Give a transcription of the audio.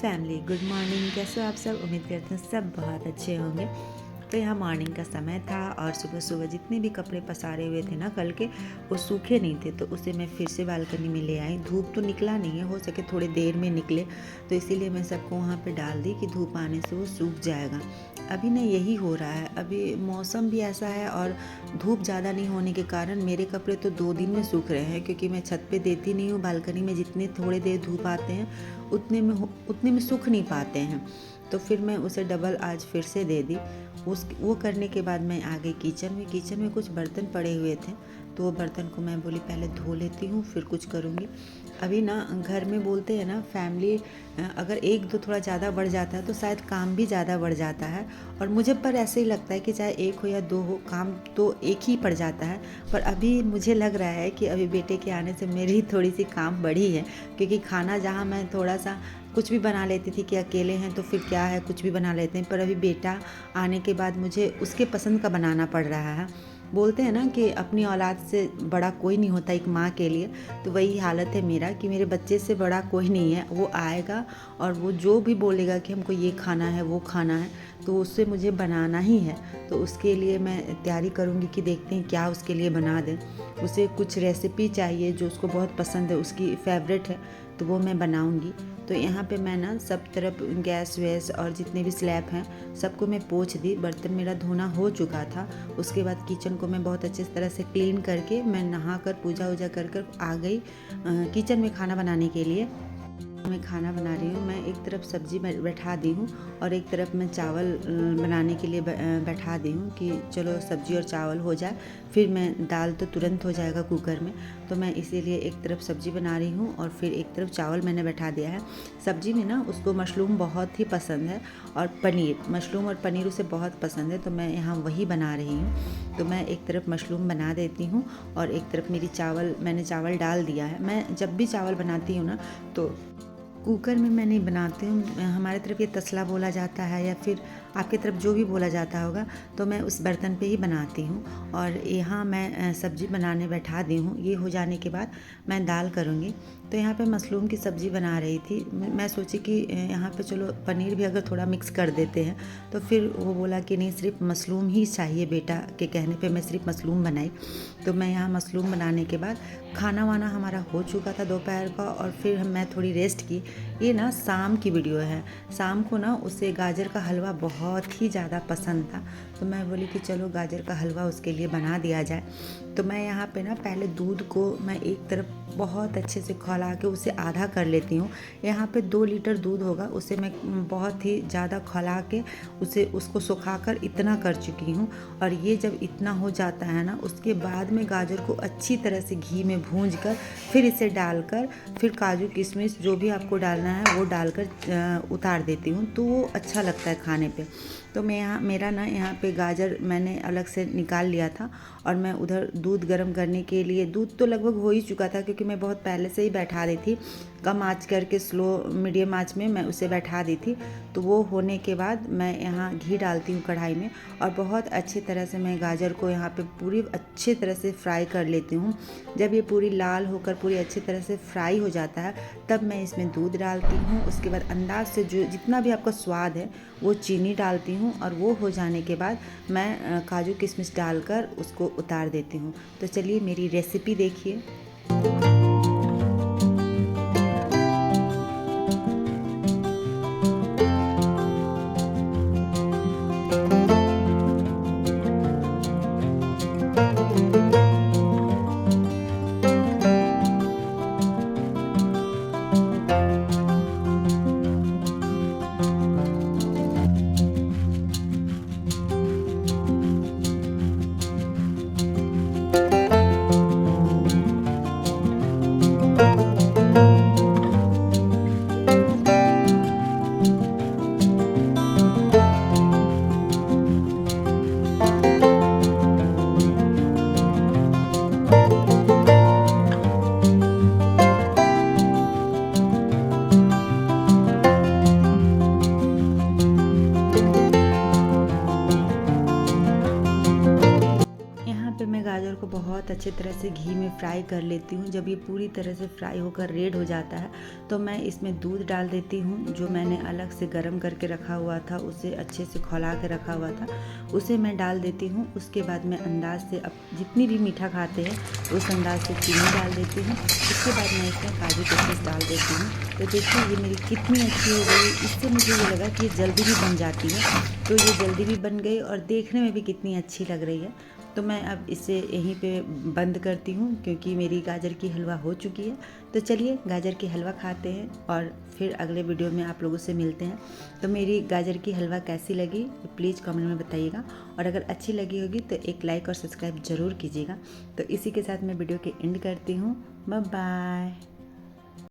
Family, good morning. कैसे हो आप सब? उम्मीद करते हैं सब बहुत अच्छे होंगे। तो यहाँ मॉर्निंग का समय था और सुबह सुबह जितने भी कपड़े पसारे हुए थे ना कल के, वो सूखे नहीं थे, तो उसे मैं फिर से बालकनी में ले आई। धूप तो निकला नहीं है, हो सके थोड़ी देर में निकले, तो इसीलिए मैं सबको वहाँ पे डाल दी कि धूप आने से वो सूख जाएगा। अभी ना यही हो रहा है, अभी मौसम भी ऐसा है और धूप ज़्यादा नहीं होने के कारण मेरे कपड़े तो 2 दिन में सूख रहे हैं, क्योंकि मैं छत पे देती नहीं हूँ। बालकनी में जितने थोड़े देर धूप आते हैं उतने में सूख नहीं पाते हैं, तो फिर मैं उसे डबल आज फिर से दे दी। वो करने के बाद मैं आ गई किचन में कुछ बर्तन पड़े हुए थे, तो वो बर्तन को मैं बोली पहले धो लेती हूँ फिर कुछ करूँगी। अभी ना घर में बोलते हैं ना, फैमिली अगर एक दो थोड़ा ज़्यादा बढ़ जाता है तो शायद काम भी ज़्यादा बढ़ जाता है। और मुझे पर ऐसे ही लगता है कि चाहे एक हो या दो हो, काम तो एक ही पड़ जाता है। पर अभी मुझे लग रहा है कि अभी बेटे के आने से मेरी थोड़ी सी काम बढ़ी है, क्योंकि खाना जहाँ मैं थोड़ा सा कुछ भी बना लेती थी कि अकेले हैं तो फिर क्या है, कुछ भी बना लेते हैं, पर अभी बेटा आने के बाद मुझे उसके पसंद का बनाना पड़ रहा है। बोलते हैं ना कि अपनी औलाद से बड़ा कोई नहीं होता एक माँ के लिए, तो वही हालत है मेरा कि मेरे बच्चे से बड़ा कोई नहीं है। वो आएगा और वो जो भी बोलेगा कि हमको ये खाना है वो खाना है, तो उससे मुझे बनाना ही है। तो उसके लिए मैं तैयारी करूँगी कि देखते हैं क्या उसके लिए बना दें। उसे कुछ रेसिपी चाहिए जो उसको बहुत पसंद है, उसकी फेवरेट है, तो वो मैं बनाऊँगी। तो यहाँ पे मैं ना सब तरफ गैस वैस और जितने भी स्लैब हैं सबको मैं पोंछ दी। बर्तन मेरा धोना हो चुका था। उसके बाद किचन को मैं बहुत अच्छे तरह से क्लीन करके मैं नहा कर पूजा वूजा कर आ गई किचन में खाना बनाने के लिए। मैं खाना बना रही हूँ। मैं एक तरफ सब्जी बैठा दी हूँ और एक तरफ मैं चावल बनाने के लिए बैठा दी हूँ कि चलो सब्जी और चावल हो जाए, फिर मैं दाल तो तुरंत हो जाएगा कुकर में। तो मैं इसीलिए एक तरफ सब्जी बना रही हूँ और फिर एक तरफ चावल मैंने बैठा दिया है। सब्जी में ना उसको मशरूम बहुत ही पसंद है और मशरूम और पनीर उसे बहुत पसंद है, तो मैं यहाँ वही बना रही हूँ। तो मैं एक तरफ मशरूम बना देती हूँ और एक तरफ मैंने चावल डाल दिया है। मैं जब भी चावल बनाती हूँ ना तो कुकर में मैं नहीं बनाती हूँ। हमारे तरफ ये तसला बोला जाता है या फिर आपकी तरफ जो भी बोला जाता होगा, तो मैं उस बर्तन पे ही बनाती हूँ। और यहाँ मैं सब्ज़ी बनाने बैठा दी हूँ। ये हो जाने के बाद मैं दाल करूँगी। तो यहाँ पे मशरूम की सब्ज़ी बना रही थी। मैं सोची कि यहाँ पे चलो पनीर भी अगर थोड़ा मिक्स कर देते हैं, तो फिर वो बोला कि नहीं सिर्फ मशरूम ही चाहिए, बेटा के कहने पे मैं सिर्फ मशरूम बनाई। तो मैं यहाँ मशरूम बनाने के बाद खाना वाना हमारा हो चुका था दोपहर का, और फिर मैं थोड़ी रेस्ट की। ये ना शाम की वीडियो है। शाम को ना उसे गाजर का हलवा बहुत ही ज़्यादा पसंद था, तो मैं बोली कि चलो गाजर का हलवा उसके लिए बना दिया जाए। तो मैं यहाँ पे ना पहले दूध को मैं एक तरफ बहुत अच्छे से खौला के उसे आधा कर लेती हूँ। यहाँ पे 2 लीटर दूध होगा, उसे मैं बहुत ही ज़्यादा खौला के उसको सुखाकर इतना कर चुकी हूँ। और ये जब इतना हो जाता है ना, उसके बाद में गाजर को अच्छी तरह से घी में भूंज कर फिर इसे डालकर फिर काजू किशमिश जो भी आपको डालना है वो डालकर उतार देती हूँ, तो वो अच्छा लगता है खाने पे। तो मेरा ना यहाँ पे गाजर मैंने अलग से निकाल लिया था और मैं उधर दूध गर्म करने के लिए, दूध तो लगभग हो ही चुका था क्योंकि मैं बहुत पहले से ही बैठा दी थी, कम आंच करके स्लो मीडियम आंच में मैं उसे बैठा दी थी। तो वो होने के बाद मैं यहाँ घी डालती हूँ कढ़ाई में और बहुत अच्छी तरह से मैं गाजर को यहाँ पे पूरी अच्छी तरह से फ्राई कर लेती हूँ। जब ये पूरी लाल होकर पूरी अच्छी तरह से फ्राई हो जाता है, तब मैं इसमें दूध डालती हूँ। उसके बाद अंदाज से जो जितना भी आपका स्वाद है वो चीनी डालती हूँ, और वो हो जाने के बाद मैं काजू किशमिश डालकर उसको उतार देती हूँ। तो चलिए मेरी रेसिपी देखिए। तरह से घी में फ्राई कर लेती हूँ। जब ये पूरी तरह से फ्राई होकर रेड हो जाता है तो मैं इसमें दूध डाल देती हूँ, जो मैंने अलग से गर्म करके रखा हुआ था, उसे अच्छे से खौला के रखा हुआ था, उसे मैं डाल देती हूँ। उसके बाद मैं अंदाज से अब जितनी भी मीठा खाते हैं उस अंदाज से चीनी डाल देती हूँ। उसके बाद मैं इसमें काजू किशमिश डाल देती हूँ। तो देखिए ये मेरी कितनी अच्छी हो गई। इससे मुझे ये लगा कि ये जल्दी भी बन जाती है, तो ये जल्दी भी बन गई और देखने में भी कितनी अच्छी लग रही है। तो मैं अब इसे यहीं पे बंद करती हूँ क्योंकि मेरी गाजर की हलवा हो चुकी है। तो चलिए गाजर की हलवा खाते हैं और फिर अगले वीडियो में आप लोगों से मिलते हैं। तो मेरी गाजर की हलवा कैसी लगी प्लीज़ कमेंट में बताइएगा, और अगर अच्छी लगी होगी तो एक लाइक और सब्सक्राइब ज़रूर कीजिएगा। तो इसी के साथ मैं वीडियो के एंड करती हूँ। Bye bye.